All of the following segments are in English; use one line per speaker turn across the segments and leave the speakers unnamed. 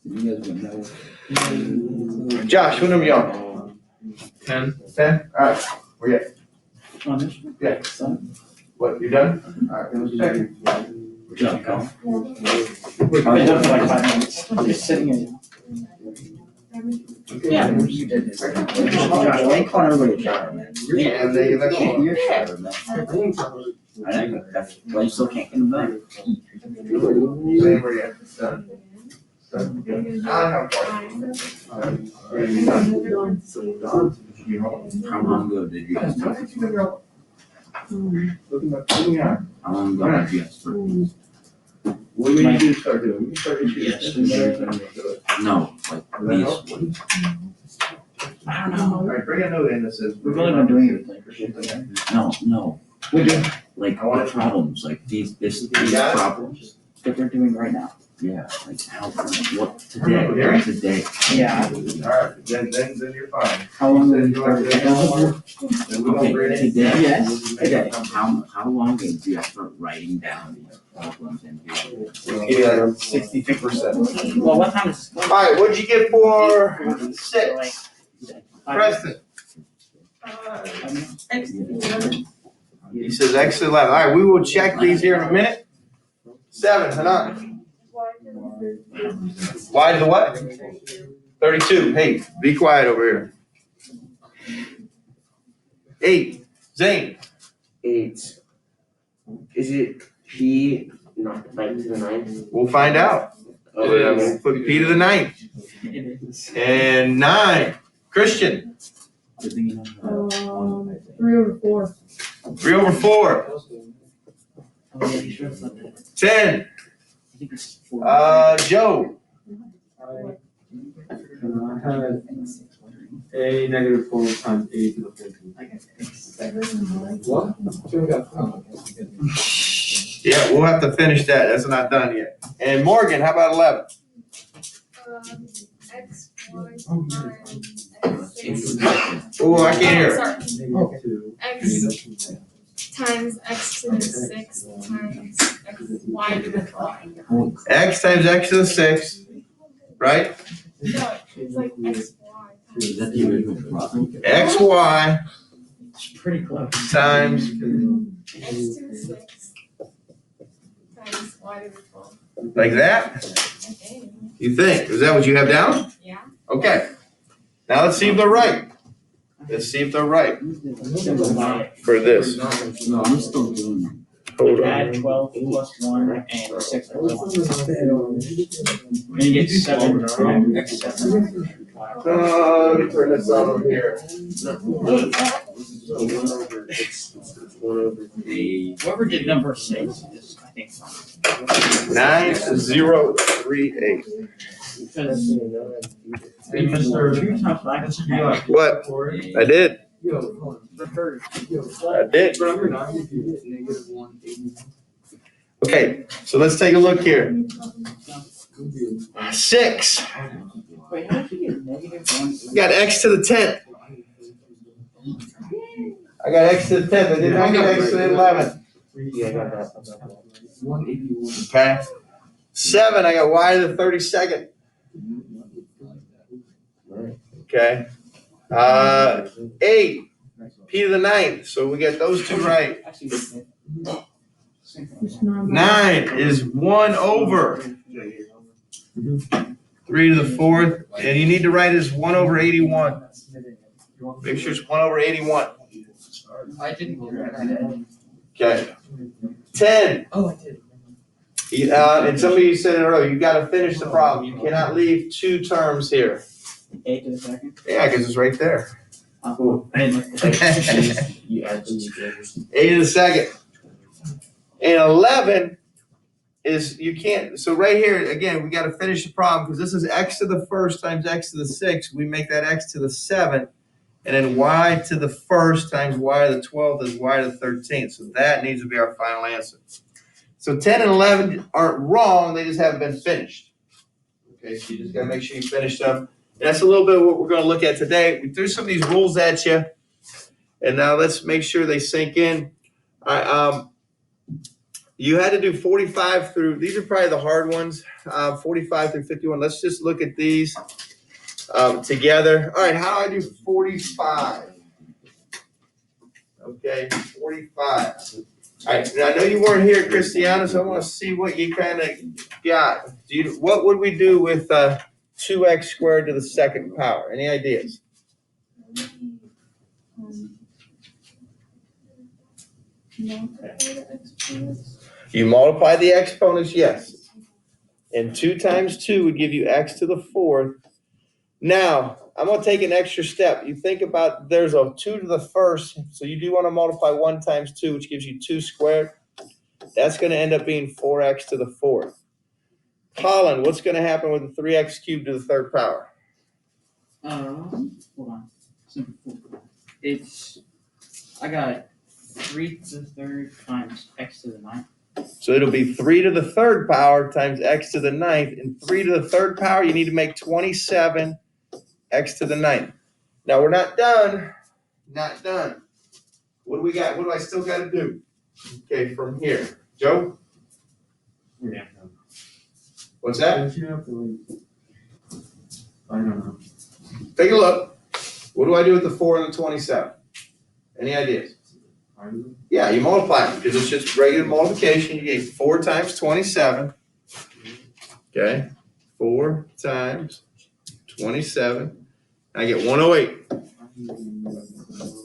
You guys would know.
Josh, what number you on?
10.
10? Alright, where you at?
On this?
Yeah. What, you done? Alright, let's check it.
Jump call.
We've been done for like 5 minutes. I'm just sitting in. Yeah.
You did this. Josh, why you calling everybody a driver, man?
Yeah, they, that's all.
You're a driver, man. I know, that's why you still can't get them done.
Same where you at? Done. Done. I have
How long ago did you guys start? How long ago did you guys start?
What do we need to start doing? We start issuing
Yes. No, like these ones.
I don't know.
Alright, bring a note in that says.
We've only been doing it.
No.
We do
Like the problems, like these
got it?
problems.
what they're doing right now.
Yeah, like how, what, today.
Yeah.
Alright, then you're fine.
How long
Then
have
you want to
we
take more? Then we
Okay,
don't bring it.
today.
Yes,
Okay, how long ago do you guys start writing down these problems and doing?
Yeah, 62%.
Well, what time is?
Alright, what'd you get for 6? Preston? He says X 11. Alright, we will check these here in a minute. 7, Hanan. Why the what? 32. Hey, be quiet over here. 8, Zane.
8. Is it P not like to the 9?
We'll find out. We'll put P to the 9. And 9, Christian.
3 over 4.
3 over 4. 10, Joe.
I had a negative 4 times a to the 14. What?
Yeah, we'll have to finish that. That's not done yet. And Morgan, how about 11?
X, Y, X.
Oh, I can't hear.
Sorry.
Negative 2.
X times X to the 6 times X, Y to the 12.
X times X to the 6, right?
No, it's like X, Y.
Is that the original problem?
XY
It's pretty close.
times,
X to the 6 times Y to the 12.
like that?
Okay.
You think? Is that what you have down?
Yeah.
Okay. Now let's see if they're right. Let's see if they're right for this.
No, I'm still doing it.
Hold on.
Add 12 plus 1 and 6 plus 1. And you get 7 from X 7.
Let me turn this on over here.
It's 1 over 3.
Whoever did number 6 is, I think, fine.
9038.
Because
Hey, Mr.
2 times 5 is half.
What? I did. I did.
Number 9, if you hit negative 180.
Okay, so let's take a look here. 6.
Wait, how did you get negative 1?
I got X to the 10th. I got X to the 10th. I did not get X to the 11th.
Yeah, I got that.
181.
Okay. 7, I got Y to the 32nd. Okay. 8, P to the 9th. So we got those two right. 9 is 1 over 3 to the 4th. And you need to write as 1 over 81. Make sure it's 1 over 81.
I didn't hear that.
Okay. 10.
Oh, I did.
And some of you said it earlier, you gotta finish the problem. You cannot leave 2 terms here.
8 to the 2nd?
Yeah, because it's right there.
Oh, I didn't look at that.
You add them together.
8 to the 2nd. And 11 is, you can't, so right here, again, we gotta finish the problem, because this is X to the 1st times X to the 6th. We make that X to the 7th. And then Y to the 1st times Y to the 12th is Y to the 13th. So that needs to be our final answer. So 10 and 11 aren't wrong, they just haven't been finished. Okay, so you just gotta make sure you finish them. And that's a little bit of what we're gonna look at today. We threw some of these rules at you, and now let's make sure they sink in. You had to do 45 through, these are probably the hard ones, 45 through 51. Let's just look at these together. All right, how do I do 45? Okay, 45. All right, now I know you weren't here, Christiana, so I want to see what you kind of got. What would we do with 2x squared to the second power? Any ideas? You multiply the exponents, yes. And 2 times 2 would give you x to the 4th. Now, I'm going to take an extra step. You think about there's a 2 to the 1st, so you do want to multiply 1 times 2, which gives you 2 squared. That's going to end up being 4x to the 4th. Colin, what's going to happen with the 3x cubed to the 3rd power?
Hold on. I got 3 to the 3rd times x to the 9th.
So it'll be 3 to the 3rd power times x to the 9th. And 3 to the 3rd power, you need to make 27 x to the 9th. Now we're not done. Not done. What do we got? What do I still got to do? Okay, from here. Joe?
Yeah.
What's that?
I don't know.
Take a look. What do I do with the 4 and the 27? Any ideas? Yeah, you multiply them because it's just regular multiplication. You get 4 times 27. Okay, 4 times 27. I get 108.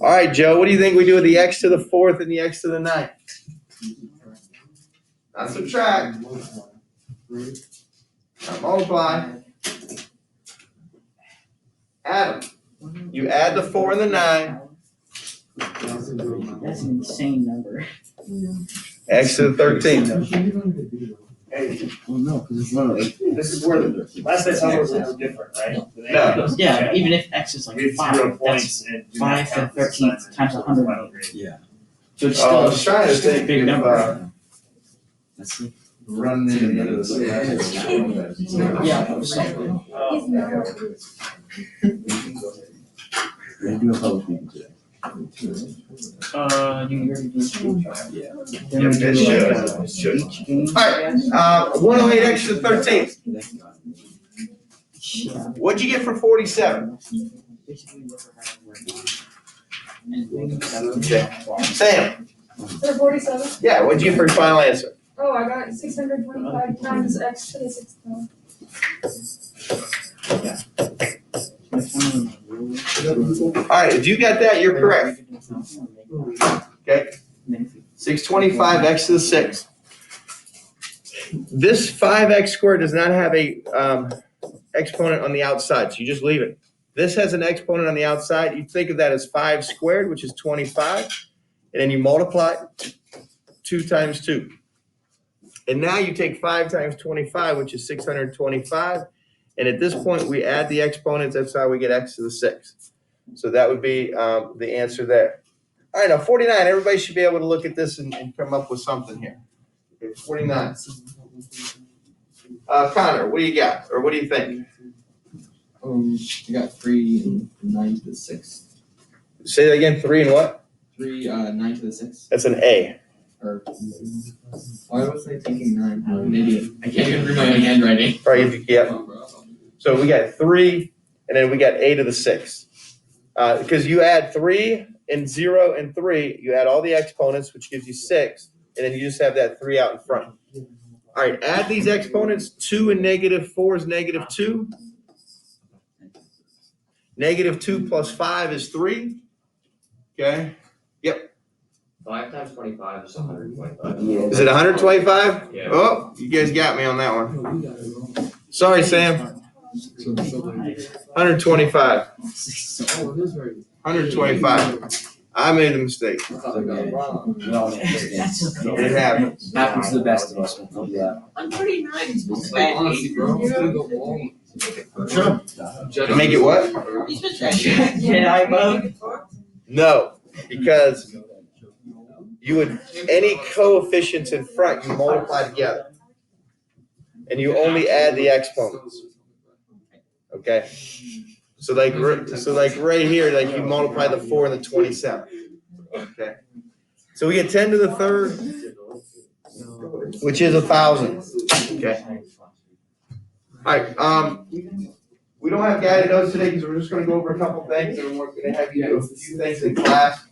All right, Joe, what do you think we do with the x to the 4th and the x to the 9th? Not subtract. Not multiply. Add them. You add the 4 and the 9.
That's an insane number.
X to the 13th.
Well, no, because it's not like.
This is where the last time number was a little different, right?
No.
Yeah, even if x is like
We have
5,
0
that's
points and do
5
not
to
count
the
the
13th
assignment.
times 100.
Yeah.
So it's
Oh, I
still
was trying to think
a big
if,
number.
That's it.
Run into the
Yeah, so
They do a public meeting today.
you already do school.
Yeah.
Then we do
It should.
each game.
All right, 108 x to the 13th.
Yeah.
What'd you get for 47?
Basically never had
Sam,
For 47?
yeah, what'd you get for your final answer?
Oh, I got 625 times x to the 6th power.
All right, if you got that, you're correct. Okay, 625 x to the 6th. This 5x squared does not have a exponent on the outside, so you just leave it. This has an exponent on the outside. You think of that as 5 squared, which is 25, and then you multiply 2 times 2. And now you take 5 times 25, which is 625, and at this point we add the exponents. That's how we get x to the 6th. So that would be the answer there. All right, now 49. Everybody should be able to look at this and come up with something here. Okay, 49. Connor, what do you got, or what do you think?
I got 3 and 9 to the 6.
Say that again. 3 and what?
3, 9 to the 6.
That's an A.
Or why was I thinking 9? I'm an idiot. I can't even read my own handwriting.
Probably if you, yeah. So we got 3, and then we got A to the 6th. Because you add 3 and 0 and 3, you add all the exponents, which gives you 6, and then you just have that 3 out in front. All right, add these exponents. 2 and -4 is -2. -2 plus 5 is 3. Okay.
5 times 25 is 125.
Yeah.
Is it 125?
Yeah.
Oh, you guys got me on that one. Sorry, Sam. 125. 125. I made a mistake. It happens.
Happens to the best of us. We'll do that.
I'm pretty nice.
Honestly, bro, I'm gonna go long.
Make it what?
Jedi mode.
No, because you would, any coefficients in front, you multiply together. And you only add the exponents. Okay? So like right here, like you multiply the 4 and the 27. Okay? So we get 10 to the 3rd. which is 1,000. Okay. All right. We don't have guided notes today because we're just going to go over a couple things, and we're going to have you do a few things in class.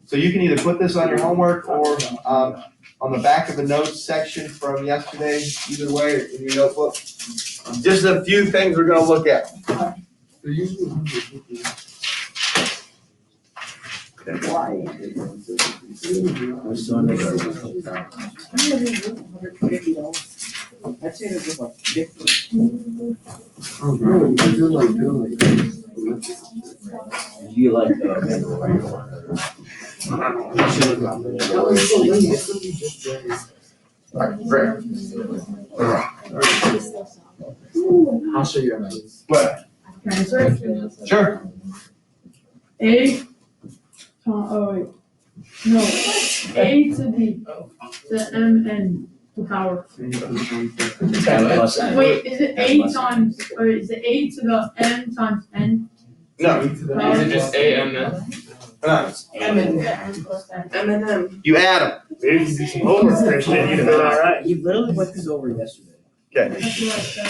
So you can either put this on your homework or on the back of the notes section from yesterday. Either way, in your notebook. Just a few things we're going to look at.
You like
Great.
I'll show you a
What? Sure.
A, oh wait, no, A to the M and the power. Wait, is it A times, or is it A to the M times N?
No.
Is it just A and then?
No.
M&M.
You add them.
Maybe you do some homework, Christian, you'd been alright.
You literally went this over yesterday.
Okay.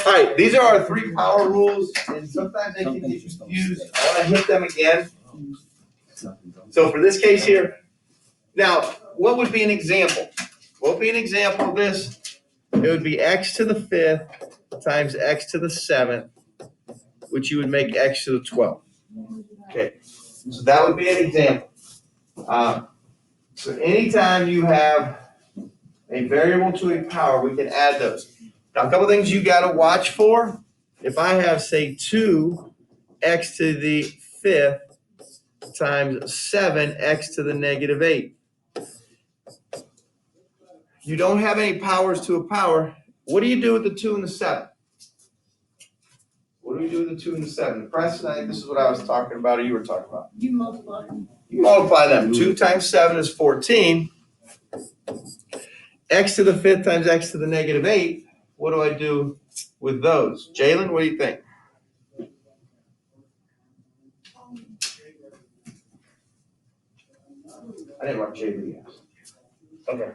All right. These are our 3 power rules, and sometimes they can get confused. I want to hit them again. So for this case here, now what would be an example? What would be an example of this? It would be x to the 5th times x to the 7th, which you would make x to the 12th. Okay. So that would be an example. So anytime you have a variable to a power, we can add those. Now, a couple things you got to watch for. If I have, say, 2x to the 5th times 7x to the negative 8. You don't have any powers to a power. What do you do with the 2 and the 7? What do we do with the 2 and the 7? Preston, I think this is what I was talking about, or you were talking about.
You multiply.
You multiply them. 2 times 7 is 14. X to the 5th times x to the negative 8. What do I do with those? Jalen, what do you think? I didn't write Jalen yet. Okay.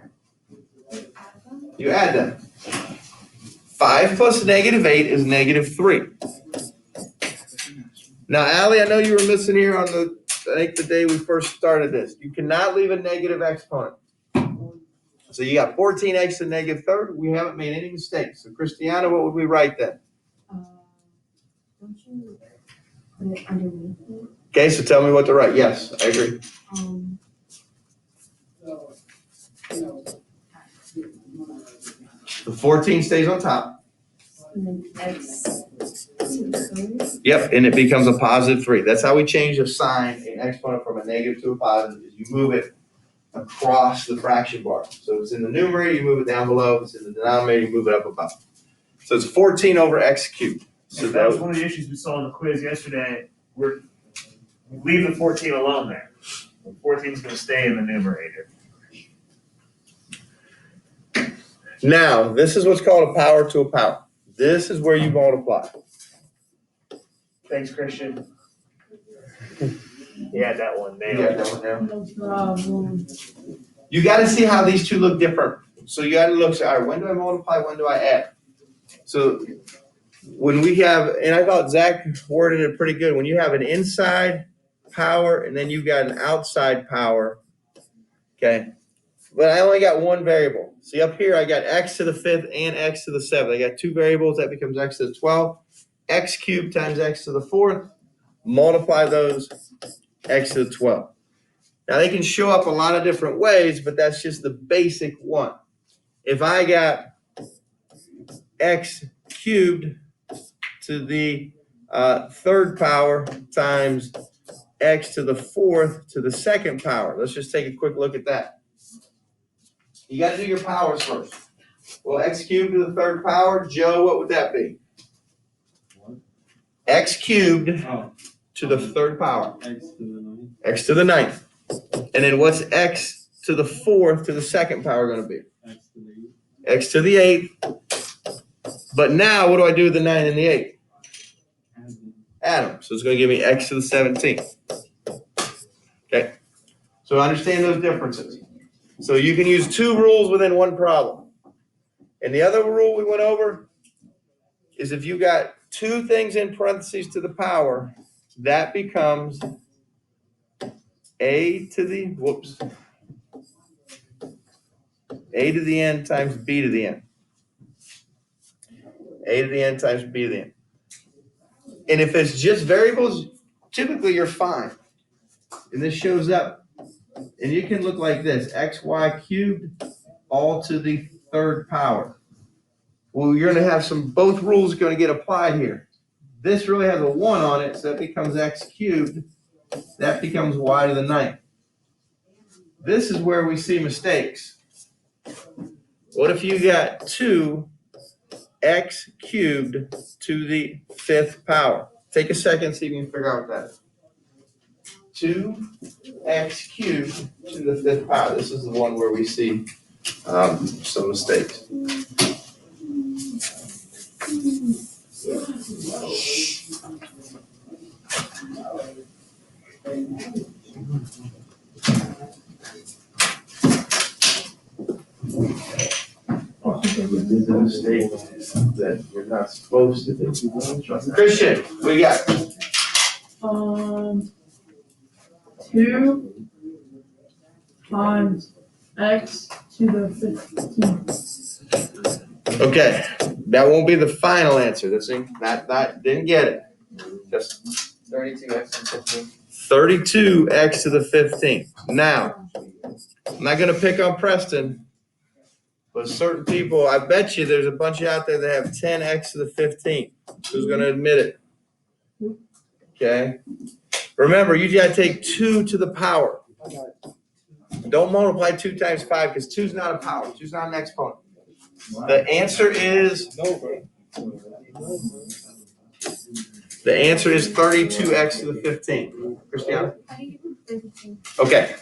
You add them. 5 plus negative 8 is negative 3. Now, Allie, I know you were missing here on I think the day we first started this. You cannot leave a negative exponent. So you got 14x to the negative 3rd. We haven't made any mistakes. So Christiana, what would we write then?
Don't you put it underneath it?
Okay, so tell me what to write. Yes, I agree. The 14 stays on top.
And then x to the 3rd.
Yep, and it becomes a positive 3. That's how we change a sign, an exponent from a negative to a positive, is you move it across the fraction bar. So if it's in the numerator, you move it down below. If it's in the denominator, you move it up above. So it's 14 over x cubed.
So that was one of the issues we saw in the quiz yesterday. We leave the 14 alone there. 14 is going to stay in the numerator.
Now, this is what's called a power to a power. This is where you multiply.
Thanks, Christian. Yeah, that one.
You
Nailed
got
it.
that one now?
No problem.
You got to see how these two look different. So you got to look, all right, when do I multiply, when do I add? So when we have, and I thought Zach worded it pretty good, when you have an inside power and then you got an outside power, okay, but I only got one variable. See up here, I got x to the 5th and x to the 7th. I got 2 variables, that becomes x to the 12th. X cubed times x to the 4th, multiply those, x to the 12th. Now they can show up a lot of different ways, but that's just the basic one. If I got x cubed to the 3rd power times x to the 4th to the 2nd power. Let's just take a quick look at that. You got to do your powers first. Well, x cubed to the 3rd power, Joe, what would that be? X cubed to the 3rd power. X to the 9th. And then what's x to the 4th to the 2nd power going to be? X to the 8th. But now, what do I do with the 9 and the 8? Add them. So it's going to give me x to the 17th. Okay. So understand those differences. So you can use 2 rules within one problem. And the other rule we went over is if you got two things in parentheses to the power, that becomes a to the n times b to the n. A to the n times b to the n. And if it's just variables, typically you're fine. And this shows up, and you can look like this, xy cubed all to the third power. Well, you're going to have both rules are going to get applied here. This really has a 1 on it, so that becomes x cubed. That becomes y to the 9th. This is where we see mistakes. What if you got 2x cubed to the 5th power? Take a second, see if you can figure out what that is. 2x cubed to the 5th power. This is the one where we see some mistakes. Did the mistake that you're not supposed to do. Christian, what you got?
2 times x to the 15.
Okay, that won't be the final answer. That didn't get it. Just
32x to 15.
32x to the 15th. Now, I'm not gonna pick on Preston, but certain people, I bet you there's a bunch out there that have 10x to the 15th. Who's gonna admit it? Okay. Remember, you gotta take 2 to the power. Don't multiply 2 times 5 because 2 is not a power. 2 is not an exponent. The answer is 32x to the 15th. Christiana?
I think it's 32.
Okay.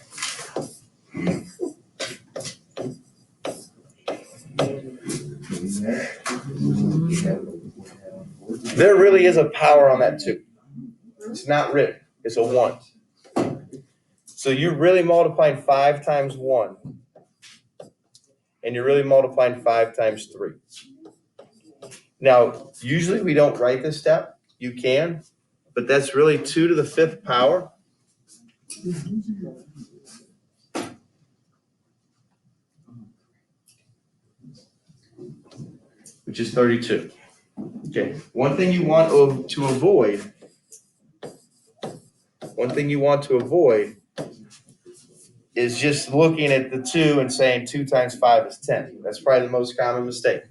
There really is a power on that 2. It's not written. It's a 1. So you're really multiplying 5 times 1. And you're really multiplying 5 times 3. Now, usually we don't write this step. You can, but that's really 2 to the 5th power. Which is 32. Okay, one thing you want to avoid is just looking at the 2 and saying 2 times 5 is 10. That's probably the most common mistake.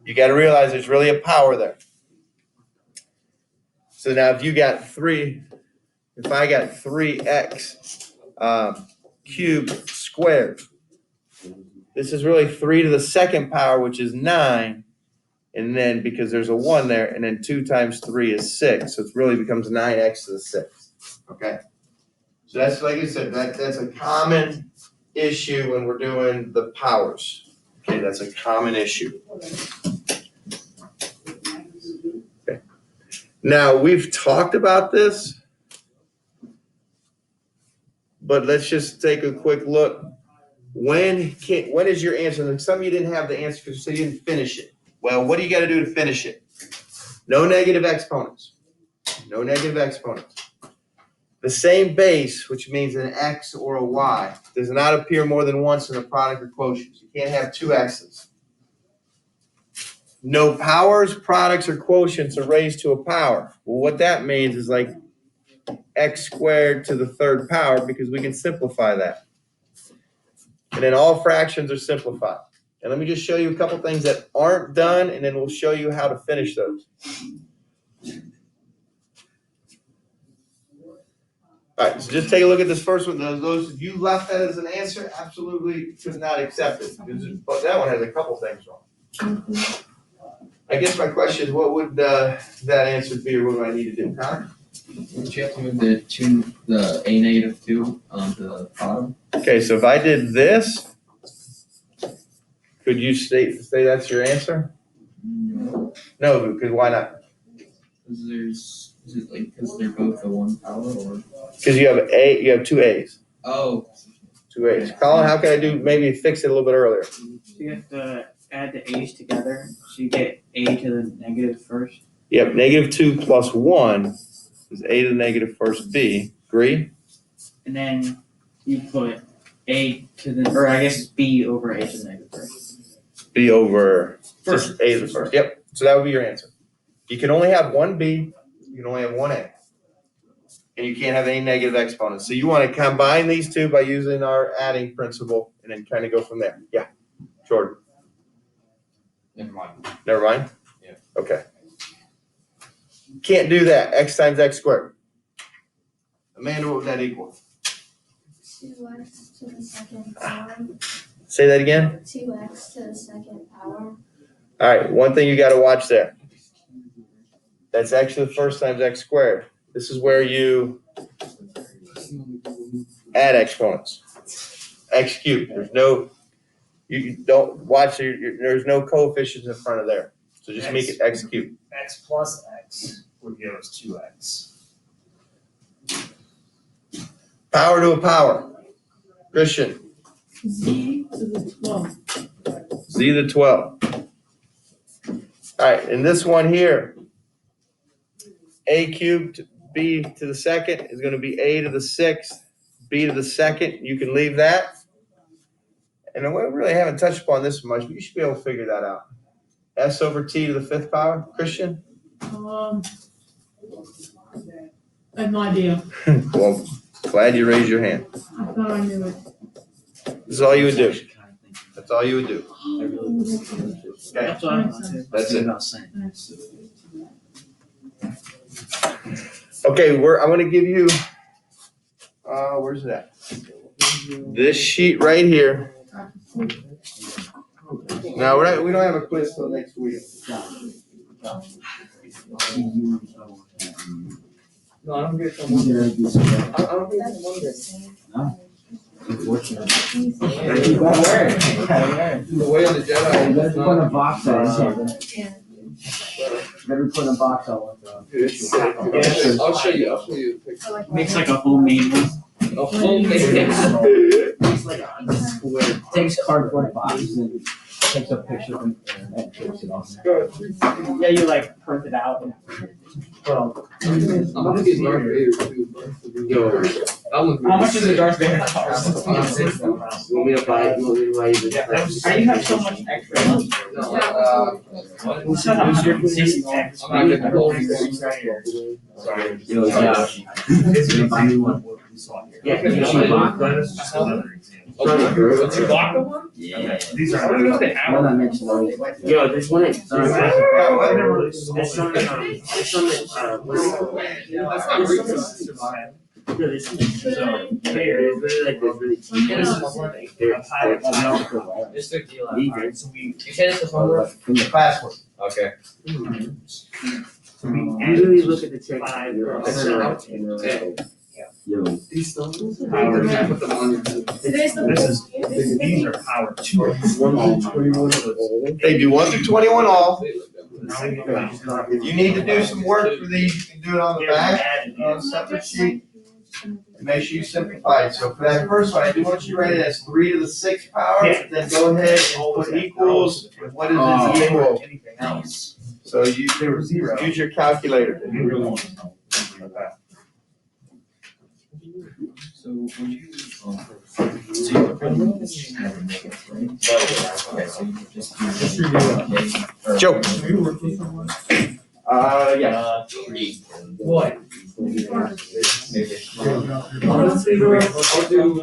You got to realize there's really a power there. So now if I got 3x cubed squared, this is really 3 to the 2nd power, which is 9. And then because there's a 1 there, and then 2 times 3 is 6. So it really becomes 9x to the 6th. Okay? So that's, like I said, that's a common issue when we're doing the powers. Okay, that's a common issue. Okay. Now, we've talked about this, but let's just take a quick look. When is your answer? Some of you didn't have the answer because you didn't finish it. Well, what do you got to do to finish it? No negative exponents. No negative exponents. The same base, which means an x or a y, does not appear more than once in a product or quotient. You can't have 2 x's. No powers, products, or quotients are raised to a power. Well, what that means is like x squared to the 3rd power because we can simplify that. And then all fractions are simplified. And let me just show you a couple things that aren't done, and then we'll show you how to finish those. All right, so just take a look at this first one. Those if you left that as an answer, absolutely could not accept it. But that one has a couple things wrong. I guess my question is, what would that answer be, or what do I need to do, Connor?
Would you have to move the a negative 2 onto the bottom?
Okay, so if I did this, could you say that's your answer?
No.
No, because why not?
Because they're both a 1 power, or?
Because you have 2 A's.
Oh.
2 A's. Colin, how can I maybe fix it a little bit earlier?
You have to
add the a's together, so you get a to the negative first.
Yep, -2 plus 1 is a to the negative first b. Agree?
And then you put a to the, or I guess b over a to the negative first.
B over just a to the first. Yep. So that would be your answer. You can only have one b. You can only have one a. And you can't have any negative exponents. So you want to combine these two by using our adding principle and then kind of go from there. Yeah. Jordan.
Never mind.
Never mind?
Yeah.
Okay. Can't do that. X times x squared. Amanda, what would that equal?
2x to the second power.
Say that again.
2x to the second power.
All right. One thing you got to watch there. That's x to the first times x squared. This is where you add exponents. X cubed. There's no, you don't watch, there's no coefficients in front of there. So just make it x cubed.
X plus X would give us 2X.
Power to a power. Christian.
Z to the 12.
Z to the 12. All right, and this one here, a cubed b to the second is going to be a to the sixth, b to the second. You can leave that. And we really haven't touched upon this much, but you should be able to figure that out. S over t to the fifth power, Christian?
I have no idea.
Well, glad you raised your hand.
I thought I knew it.
This is all you would do. That's all you would do. Okay,
That's what I wanted.
that's it.
About saying.
Okay, I'm going to give you, where's it at? This sheet right here. No, we don't have a quiz till next week.
No, I don't get someone. I don't get someone that. The way of the Jedi.
Let's put a box on.
Yeah.
Never put a box on.
I'll show you the picture.
Makes like a homemade one.
A full picture.
Takes cardboard boxes and takes a picture from the internet and takes it off.
Yeah, you like print it out and. Well,
I'm gonna get Darth Vader too.
Yo,
how much is a Darth Vader cost?
you want me to buy you this?
How do you have so much extra money? Shut up, you're consistent.
I'm not getting the whole thing.
Sorry.
Yo, Josh.
It's
You buy me one.
what we saw here.
Yeah, can you see Bach?
That's just another example.
What's your Baka one?
Yeah.
These are.
One that makes noise. Yo, there's one at.
I never really.
There's some at, what is it called?
That's not recent.
Yeah, there's some it's really like this really cheap.
It's the deal.
Alright,
So we.
You said it's the homework?
From the classwork.
Okay.
So we
Usually look at the check.
Five.
Yo.
These stones?
Power.
Put them on your.
Today's the.
This is, these are power two.
They do 1 through 21 all.
Now we go back.
If you need to do some work for these, you can do it on the back, on a separate sheet. And make sure you simplify it. So for that first one, I do want you to write it as 3 to the 6th power.
Yeah.
Then go ahead and put equals. What is it equal?
Anything else?
So you
They were zero.
use your calculator.
Okay.
So would you? So you would probably have a negative, right? Okay, so you could just do.
Joe.
Yeah. What?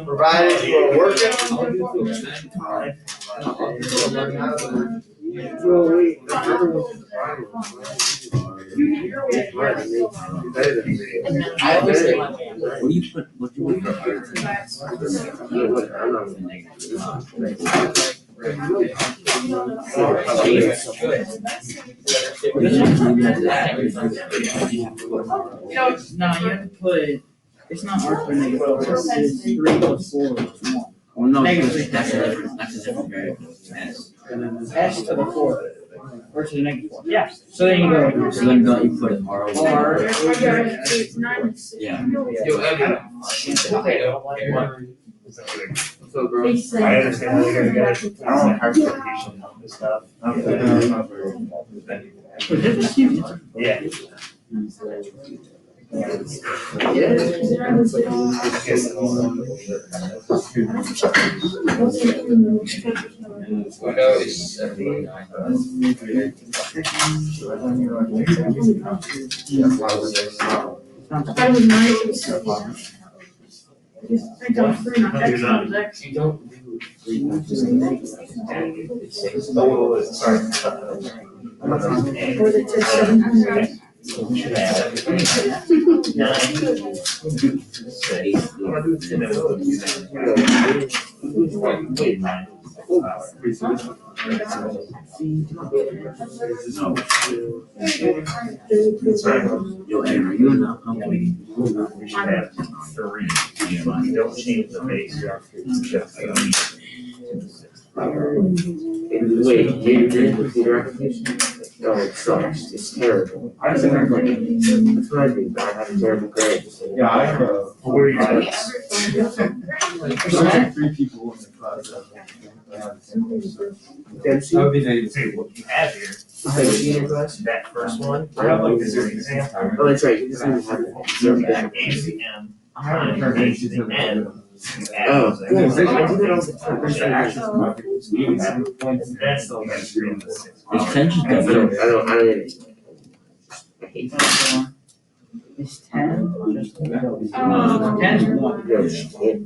Provided you are working.
I always say, what do you put, what do you put for art? Yeah, what, I'm not gonna negative.
No, you have to put, it's not art for negative, it's 3 plus 4 is 1.
Well, no,
Negative.
that's a different variable.
S to the 4. Or to the -4. Yeah, so then you go.
So then don't you put it R over
R.
there?
It's 96.
Yeah.
They say.
I understand how they're gonna get it. I don't want hard certification on this stuff. Yeah.
Window is 79.
I thought it was 96. I don't, three, not X times X.
You don't do 3 times.
Oh, sorry.
Or they took 7 times X.
Yo, Aaron, are you in the company?
We should have 3. Don't change the base.
Wait, you did computer application? No, it sucks. It's terrible. That's what I mean. I had a terrible grade.
Yeah, I have a.
Where are you at?
There's only 3 people in the class that have the same course.
Dempsey?
That would be negative.
See, what you have here,
Senior class?
that first one, I have like this example.
Oh, that's right. This one had it.
A to the M, times A to the N.
Oh, good. I do that all the time.
That's the extreme.
Is 10 just
I
done?
don't even. I hate that.
Is 10 just?
Oh.
10 is 1.
No shit.